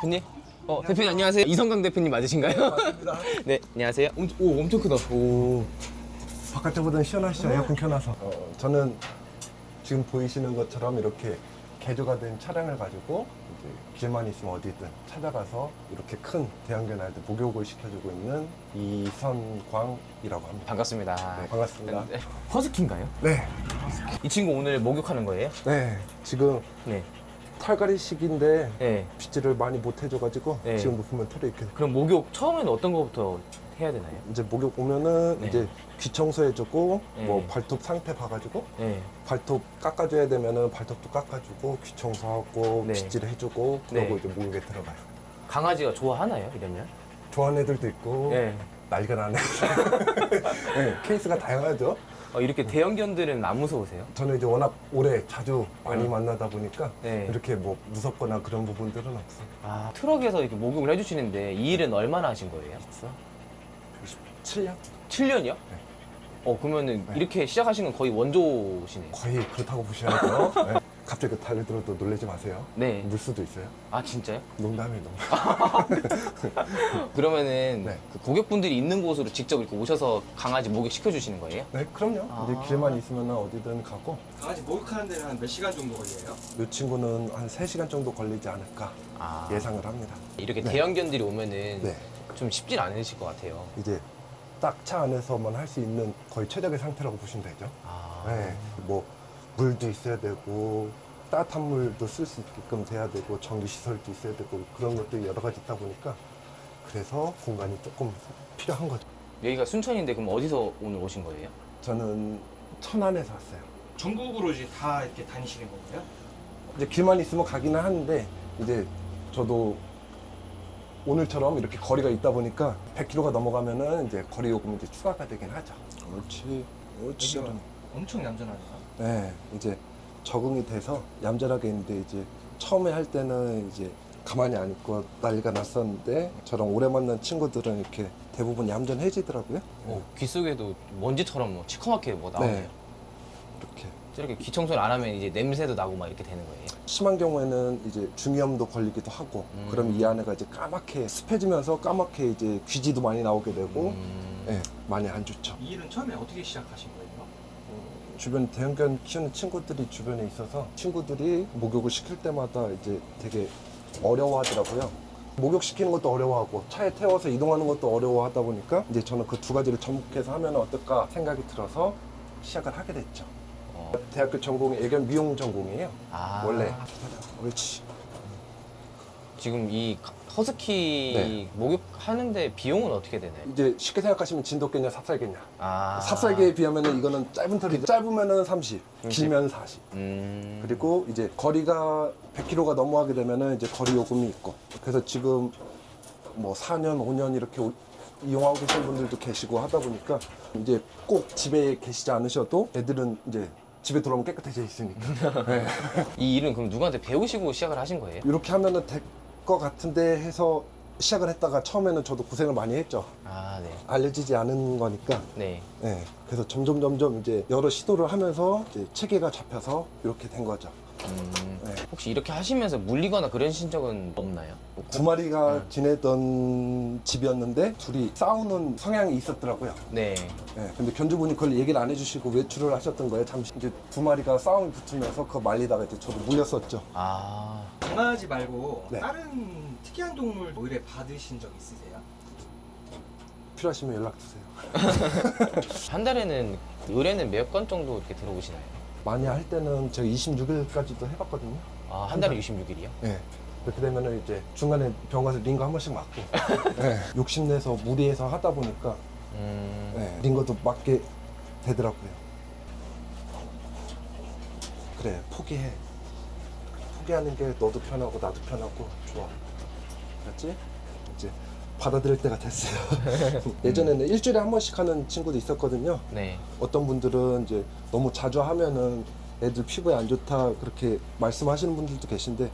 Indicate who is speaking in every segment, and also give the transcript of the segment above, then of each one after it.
Speaker 1: 대표님? 대표님 안녕하세요. 이성강 대표님 맞으신가요?
Speaker 2: 맞습니다.
Speaker 1: 네, 안녕하세요. 오, 엄청 크다. 오.
Speaker 2: 바깥에보다는 시원하시죠? 에어컨 켜놔서. 저는 지금 보이시는 것처럼 이렇게 개조가 된 차량을 가지고 이제 길만 있으면 어디든 찾아가서 이렇게 큰 대형견한테 목욕을 시켜주고 있는 이선광이라고 합니다.
Speaker 1: 반갑습니다.
Speaker 2: 네, 반갑습니다.
Speaker 1: 네. 허스키인가요?
Speaker 2: 네,
Speaker 1: 이 친구 오늘 목욕하는 거예요?
Speaker 2: 네. 지금
Speaker 1: 네.
Speaker 2: 털갈이 시기인데
Speaker 1: 네.
Speaker 2: 빗질을 많이 못 해줘가지고
Speaker 1: 네.
Speaker 2: 지금 보면 털이 이렇게
Speaker 1: 그럼 목욕 처음에는 어떤 거부터 해야 되나요?
Speaker 2: 이제 목욕 오면은
Speaker 1: 네.
Speaker 2: 이제 귀 청소해주고
Speaker 1: 네.
Speaker 2: 뭐 발톱 상태 봐가지고
Speaker 1: 네.
Speaker 2: 발톱 깎아줘야 되면은 발톱도 깎아주고 귀 청소하고
Speaker 1: 네.
Speaker 2: 빗질 해주고 그러고
Speaker 1: 네.
Speaker 2: 이제 목욕에 들어가요.
Speaker 1: 강아지가 좋아하나요? 이러면?
Speaker 2: 좋아하는 애들도 있고
Speaker 1: 네.
Speaker 2: 난리가 나는 애들. 네, 케이스가 다양하죠.
Speaker 1: 이렇게 대형견들은 안 무서우세요?
Speaker 2: 저는 이제 워낙 오래 자주 많이 만나다 보니까
Speaker 1: 네.
Speaker 2: 이렇게 뭐 무섭거나 그런 부분들은 없어요.
Speaker 1: 아, 트럭에서 이렇게 목욕을 해주시는데 이 일은 얼마나 하신 거예요?
Speaker 2: 7년?
Speaker 1: 7년이요? 그러면은
Speaker 2: 네.
Speaker 1: 이렇게 시작하신 건 거의 원조시네요.
Speaker 2: 거의 그렇다고 보셔야죠. 네. 갑자기 그 달을 들어도 놀라지 마세요.
Speaker 1: 네.
Speaker 2: 물 수도 있어요.
Speaker 1: 아, 진짜요?
Speaker 2: 농담이에요, 농담.
Speaker 1: 그러면은
Speaker 2: 네.
Speaker 1: 그 고객분들이 있는 곳으로 직접 이렇게 오셔서 강아지 목욕 시켜주시는 거예요?
Speaker 2: 네, 그럼요.
Speaker 1: 아.
Speaker 2: 이제 길만 있으면 어디든 가고
Speaker 3: 강아지 목욕하는 데는 한 몇 시간 정도 걸려요?
Speaker 2: 이 친구는 한 3시간 정도 걸리지 않을까
Speaker 1: 아.
Speaker 2: 예상을 합니다.
Speaker 1: 이렇게
Speaker 2: 네.
Speaker 1: 대형견들이 오면은
Speaker 2: 네.
Speaker 1: 좀 쉽진 않으실 것 같아요.
Speaker 2: 이제 딱 차 안에서만 할 수 있는 거의 최적의 상태라고 보시면 되죠.
Speaker 1: 아.
Speaker 2: 네. 뭐 물도 있어야 되고 따뜻한 물도 쓸 수 있게끔 돼야 되고 전기 시설도 있어야 되고 그런 것들이 여러 가지 있다 보니까 그래서 공간이 조금 필요한 거죠.
Speaker 1: 여기가 순천인데 그럼 어디서 오늘 오신 거예요?
Speaker 2: 저는 천안에서 왔어요.
Speaker 3: 전국으로 이제 다 이렇게 다니시는 거고요?
Speaker 2: 이제 길만 있으면 가기는 하는데 이제 저도 오늘처럼 이렇게 거리가 있다 보니까 100km가 넘어가면은 이제 거리 요금이 이제 추가가 되긴 하죠. 옳지, 옳지.
Speaker 3: 여기가 엄청 얌전하네요.
Speaker 2: 네, 이제 적응이 돼서 얌전하게 있는데 이제 처음에 할 때는 이제 가만히 안 있고 난리가 났었는데 저랑 오래 만난 친구들은 이렇게 대부분 얌전해지더라고요.
Speaker 1: 귀 속에도 먼지처럼 뭐 시커멓게 뭐 나오네요.
Speaker 2: 네. 이렇게
Speaker 1: 이렇게 귀 청소를 안 하면 이제 냄새도 나고 막 이렇게 되는 거예요.
Speaker 2: 심한 경우에는 이제 중이염도 걸리기도 하고 그럼 이 안에가 이제 까맣게 습해지면서 까맣게 이제 귀지도 많이 나오게 되고 네, 많이 안 좋죠.
Speaker 3: 이 일은 처음에 어떻게 시작하신 거예요?
Speaker 2: 주변 대형견 키우는 친구들이 주변에 있어서 친구들이 목욕을 시킬 때마다 이제 되게 어려워하더라고요. 목욕시키는 것도 어려워하고 차에 태워서 이동하는 것도 어려워하다 보니까 이제 저는 그 두 가지를 접목해서 하면 어떨까 생각이 들어서 시작을 하게 됐죠. 대학교 전공이 애견 미용 전공이에요.
Speaker 1: 아.
Speaker 2: 원래. 옳지.
Speaker 1: 지금 이 허스키
Speaker 2: 네.
Speaker 1: 목욕하는데 비용은 어떻게 되나요?
Speaker 2: 이제 쉽게 생각하시면 진돗개냐 삽살개냐.
Speaker 1: 아.
Speaker 2: 삽살개에 비하면 이거는 짧은 털이 짧으면은 30,
Speaker 1: 30.
Speaker 2: 길면 40. 그리고 이제 거리가 100km가 넘어가게 되면은 이제 거리 요금이 있고. 그래서 지금 뭐 4년, 5년 이렇게 이용하고 계신 분들도 계시고 하다 보니까 이제 꼭 집에 계시지 않으셔도 애들은 이제 집에 들어오면 깨끗해져 있으니까. 네.
Speaker 1: 이 일은 그럼 누구한테 배우시고 시작을 하신 거예요?
Speaker 2: 이렇게 하면은 될 것 같은데 해서 시작을 했다가 처음에는 저도 고생을 많이 했죠.
Speaker 1: 아, 네.
Speaker 2: 알려지지 않은 거니까.
Speaker 1: 네.
Speaker 2: 네. 그래서 점점 이제 여러 시도를 하면서 이제 체계가 잡혀서 이렇게 된 거죠. 네.
Speaker 1: 혹시 이렇게 하시면서 물리거나 그러신 적은 없나요?
Speaker 2: 두 마리가 지내던 집이었는데 둘이 싸우는 성향이 있었더라고요.
Speaker 1: 네.
Speaker 2: 네. 근데 견주분이 그걸 얘기를 안 해주시고 외출을 하셨던 거예요. 잠시 이제 두 마리가 싸움이 붙으면서 그거 말리다가 이제 저도 물렸었죠.
Speaker 1: 아.
Speaker 3: 강아지 말고
Speaker 2: 네.
Speaker 3: 다른 특이한 동물 의뢰 받으신 적 있으세요?
Speaker 2: 필요하시면 연락 주세요.
Speaker 1: 한 달에는 의뢰는 몇 건 정도 이렇게 들어오시나요?
Speaker 2: 많이 할 때는 제가 26일까지도 해봤거든요.
Speaker 1: 아, 한 달에 66일이요?
Speaker 2: 네. 그렇게 되면은 이제 중간에 병원 가서 링거 한 번씩 맞고 네. 욕심내서 무리해서 하다 보니까 네. 링거도 맞게 되더라고요. 그래, 포기해. 포기하는 게 너도 편하고 나도 편하고 좋아. 그렇지? 이제 받아들일 때가 됐어요. 예전에는 일주일에 한 번씩 하는 친구도 있었거든요.
Speaker 1: 네.
Speaker 2: 어떤 분들은 이제 너무 자주 하면은 애들 피부에 안 좋다 그렇게 말씀하시는 분들도 계신데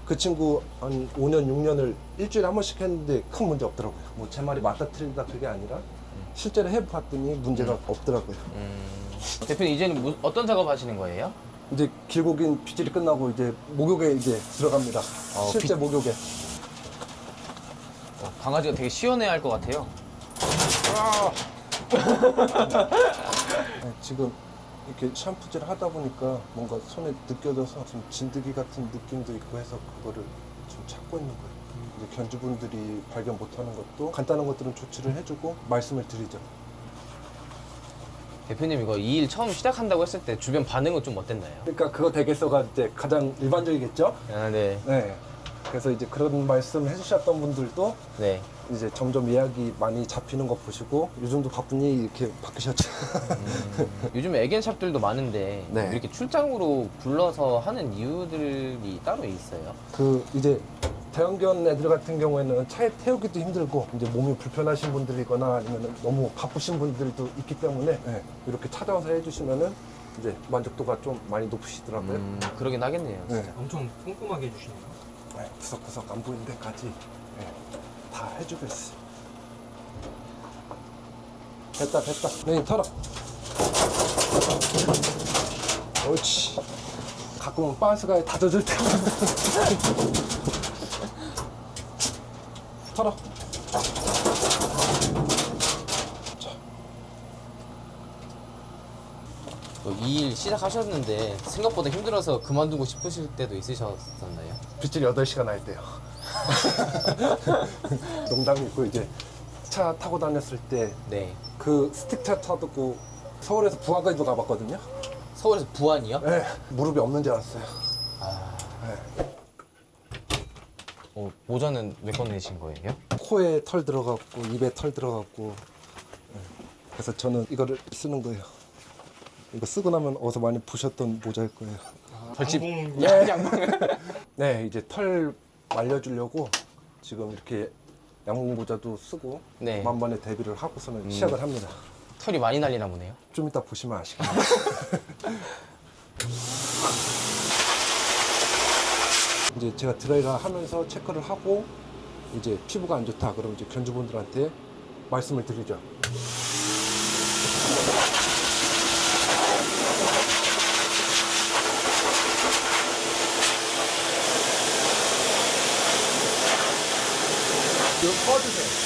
Speaker 2: 그 친구 한 5년, 6년을 일주일에 한 번씩 했는데 큰 문제 없더라고요. 뭐 제 말이 맞다 틀리다 그게 아니라 실제로 해봤더니 문제가 없더라고요.
Speaker 1: 대표님 이제는 어떤 작업 하시는 거예요?
Speaker 2: 이제 길고 긴 빗질이 끝나고 이제 목욕에 이제 들어갑니다. 실제 목욕에.
Speaker 1: 강아지가 되게 시원해할 것 같아요.
Speaker 2: 네, 지금 이렇게 샴푸질 하다 보니까 뭔가 손에 느껴져서 좀 진드기 같은 느낌도 있고 해서 그거를 좀 찾고 있는 거예요. 이제 견주분들이 발견 못하는 것도 간단한 것들은 조치를 해주고 말씀을 드리죠.
Speaker 1: 대표님 이거 이 일 처음 시작한다고 했을 때 주변 반응은 좀 어땠나요?
Speaker 2: 그러니까 그거 댁에서가 이제 가장 일반적이겠죠?
Speaker 1: 아, 네.
Speaker 2: 네. 그래서 이제 그런 말씀 해주셨던 분들도
Speaker 1: 네.
Speaker 2: 이제 점점 예약이 많이 잡히는 거 보시고 요즘도 바쁘니 이렇게 바뀌셨죠.
Speaker 1: 요즘 애견샵들도 많은데
Speaker 2: 네.
Speaker 1: 이렇게 출장으로 불러서 하는 이유들이 따로 있어요?
Speaker 2: 그 이제 대형견 애들 같은 경우에는 차에 태우기도 힘들고 이제 몸이 불편하신 분들이거나 아니면 너무 바쁘신 분들도 있기 때문에 네, 이렇게 찾아와서 해주시면은 이제 만족도가 좀 많이 높으시더라고요.
Speaker 1: 그러긴 하겠네요.
Speaker 2: 네.
Speaker 3: 엄청 꼼꼼하게 해주시네요.
Speaker 2: 네, 구석구석 안 보이는 데까지 네, 다 해주고 있어요. 됐다. 네, 털어. 옳지. 가끔은 빤스가 다 젖을 때가 털어.
Speaker 1: 이 일 시작하셨는데 생각보다 힘들어서 그만두고 싶으실 때도 있으셨었나요?
Speaker 2: 빗질 8시간 할 때요. 농담이 있고 이제 차 타고 다녔을 때
Speaker 1: 네.
Speaker 2: 그 스틱차 타고 서울에서 부안까지도 가봤거든요.
Speaker 1: 서울에서 부안이요?
Speaker 2: 네, 무릎이 없는 줄 알았어요.
Speaker 1: 아,
Speaker 2: 네.
Speaker 1: 모자는 왜 꺼내신 거예요?
Speaker 2: 코에 털 들어갔고 입에 털 들어갔고 네. 그래서 저는 이거를 쓰는 거예요. 이거 쓰고 나면 어디서 많이 보셨던 모자일 거예요.
Speaker 1: 벌집
Speaker 3: 양봉.
Speaker 1: 양봉.
Speaker 2: 네, 이제 털 말려주려고 지금 이렇게 양봉 모자도 쓰고
Speaker 1: 네.
Speaker 2: 만반의 대비를 하고서는 시작을 합니다.
Speaker 1: 털이 많이 날리나 보네요.
Speaker 2: 좀 이따 보시면 아시겠네요. 이제 제가 드라이를 하면서 체크를 하고 이제 피부가 안 좋다 그러면 이제 견주분들한테 말씀을 드리죠. 이거 꺼주세요.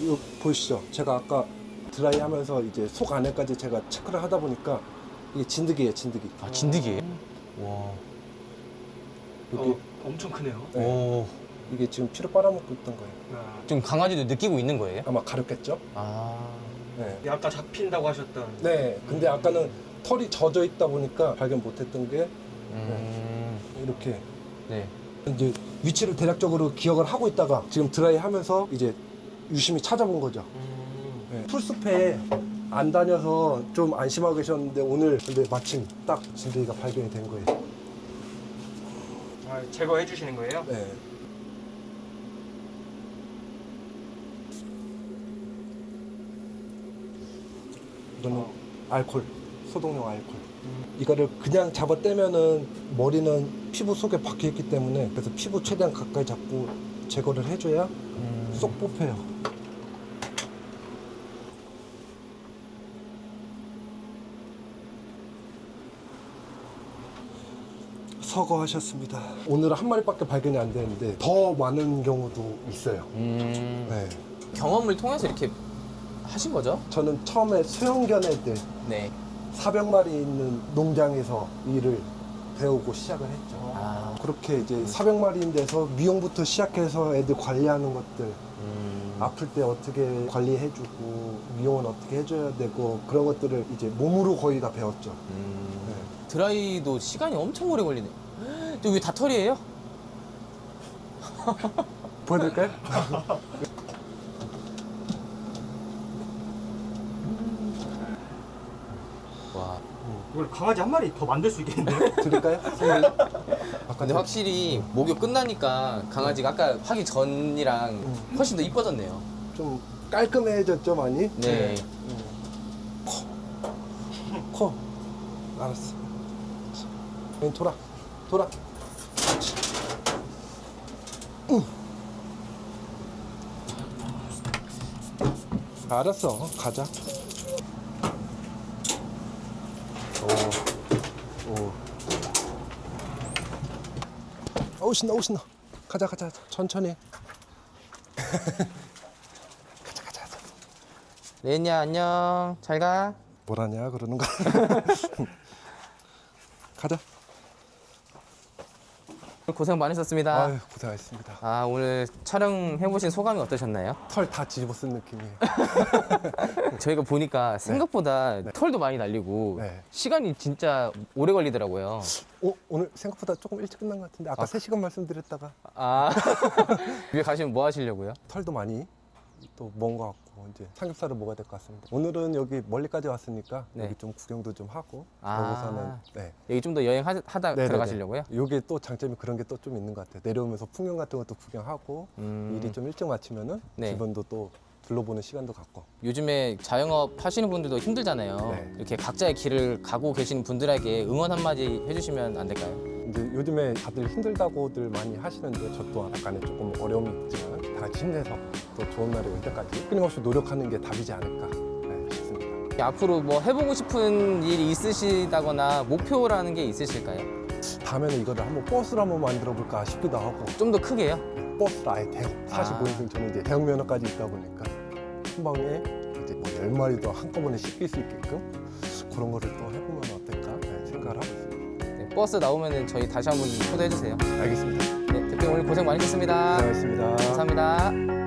Speaker 2: 이거 보이시죠? 제가 아까 드라이 하면서 이제 속 안에까지 제가 체크를 하다 보니까 이게 진드기예요, 진드기.
Speaker 1: 아, 진드기예요? 와.
Speaker 2: 여기
Speaker 3: 엄청 크네요.
Speaker 2: 네.
Speaker 1: 오.
Speaker 2: 이게 지금 피를 빨아먹고 있던 거예요.
Speaker 3: 아,
Speaker 1: 지금 강아지도 느끼고 있는 거예요?
Speaker 2: 아마 가렵겠죠?
Speaker 1: 아.
Speaker 2: 네.
Speaker 3: 아까 잡힌다고 하셨던.
Speaker 2: 네. 근데 아까는 털이 젖어 있다 보니까 발견 못했던 게 이렇게
Speaker 1: 네.
Speaker 2: 이제 위치를 대략적으로 기억을 하고 있다가 지금 드라이 하면서 이제 유심히 찾아본 거죠. 네. 풀숲에 안 다녀서 좀 안심하고 계셨는데 오늘 근데 마침 딱 진드기가 발견이 된 거예요.
Speaker 3: 아, 제거해 주시는 거예요?
Speaker 2: 네. 이거는 알콜, 소독용 알콜. 이거를 그냥 잡아 떼면은 머리는 피부 속에 박혀 있기 때문에 그래서 피부 최대한 가까이 잡고 제거를 해줘야 쏙 뽑혀요. 서거하셨습니다. 오늘은 한 마리밖에 발견이 안 되는데 더 많은 경우도 있어요. 네.
Speaker 1: 경험을 통해서 이렇게 하신 거죠?
Speaker 2: 저는 처음에 소형견 애들
Speaker 1: 네.
Speaker 2: 400마리 있는 농장에서 일을 배우고 시작을 했죠.
Speaker 1: 아.
Speaker 2: 그렇게 이제 400마리인데서 미용부터 시작해서 애들 관리하는 것들, 아플 때 어떻게 관리해주고 미용은 어떻게 해줘야 되고 그런 것들을 이제 몸으로 거의 다 배웠죠. 네.
Speaker 1: 드라이도 시간이 엄청 오래 걸리네. 여기 다 털이에요?
Speaker 2: 보여드릴까요?
Speaker 1: 와.
Speaker 3: 이걸 강아지 한 마리 더 만들 수 있겠는데요?
Speaker 2: 드릴까요?
Speaker 1: 근데 확실히 목욕 끝나니까 강아지가 아까 하기 전이랑 훨씬 더 이뻐졌네요.
Speaker 2: 좀 깔끔해졌죠 많이?
Speaker 1: 네.
Speaker 2: 코. 알았어. 돌아. 돌아. 그렇지. 알았어. 가자. 오. 오. 어우 신나. 어우 신나. 가자 천천히. 가자.
Speaker 1: 레인야 안녕. 잘 가.
Speaker 2: 뭐라냐 그러는 거. 가자.
Speaker 1: 고생 많으셨습니다.
Speaker 2: 아유 고생하셨습니다.
Speaker 1: 아 오늘 촬영해보신 소감이 어떠셨나요?
Speaker 2: 털 다 뒤집어 쓴 느낌이에요.
Speaker 1: 저희가 보니까 생각보다 털도 많이 날리고
Speaker 2: 네.
Speaker 1: 시간이 진짜 오래 걸리더라고요.
Speaker 2: 오늘 생각보다 조금 일찍 끝난 것 같은데 아까 3시간 말씀드렸다가
Speaker 1: 아 집에 가시면 뭐 하시려고요?
Speaker 2: 털도 많이 또 먼 것 같고 이제 삼겹살을 먹어야 될 것 같습니다. 오늘은 여기 멀리까지 왔으니까
Speaker 1: 네.
Speaker 2: 여기 좀 구경도 좀 하고
Speaker 1: 아.
Speaker 2: 그러고서는 네.
Speaker 1: 여기 좀 더 여행하다
Speaker 2: 네네네.
Speaker 1: 들어가시려고요?
Speaker 2: 요게 또 장점이 그런 게 또 좀 있는 것 같아요. 내려오면서 풍경 같은 것도 구경하고 일이 좀 일찍 마치면은
Speaker 1: 네.
Speaker 2: 주변도 또 둘러보는 시간도 갖고.
Speaker 1: 요즘에 자영업 하시는 분들도 힘들잖아요.
Speaker 2: 네.
Speaker 1: 이렇게 각자의 길을 가고 계시는 분들에게 응원 한마디 해주시면 안 될까요?
Speaker 2: 이제 요즘에 다들 힘들다고들 많이 하시는데 저 또한 약간의 조금 어려움이 있지만 다 같이 힘내서 또 좋은 날이 올 때까지 끊임없이 노력하는 게 답이지 않을까 싶습니다.
Speaker 1: 앞으로 뭐 해보고 싶은 일이 있으시다거나 목표라는 게 있으실까요?
Speaker 2: 다음에는 이거를 한번 버스를 한번 만들어 볼까 싶기도 하고
Speaker 1: 좀 더 크게요?
Speaker 2: 버스를 아예 대형 45인승 저는 이제 대형 면허까지 있다 보니까 한 방에 이제 뭐 10마리도 한꺼번에 싣길 수 있게끔 그런 거를 또 해보면 어떨까 생각을 하고 있습니다.
Speaker 1: 네, 버스 나오면 저희 다시 한번 초대해 주세요.
Speaker 2: 알겠습니다.
Speaker 1: 네, 대표님 오늘 고생 많으셨습니다.
Speaker 2: 고생하셨습니다.
Speaker 1: 감사합니다.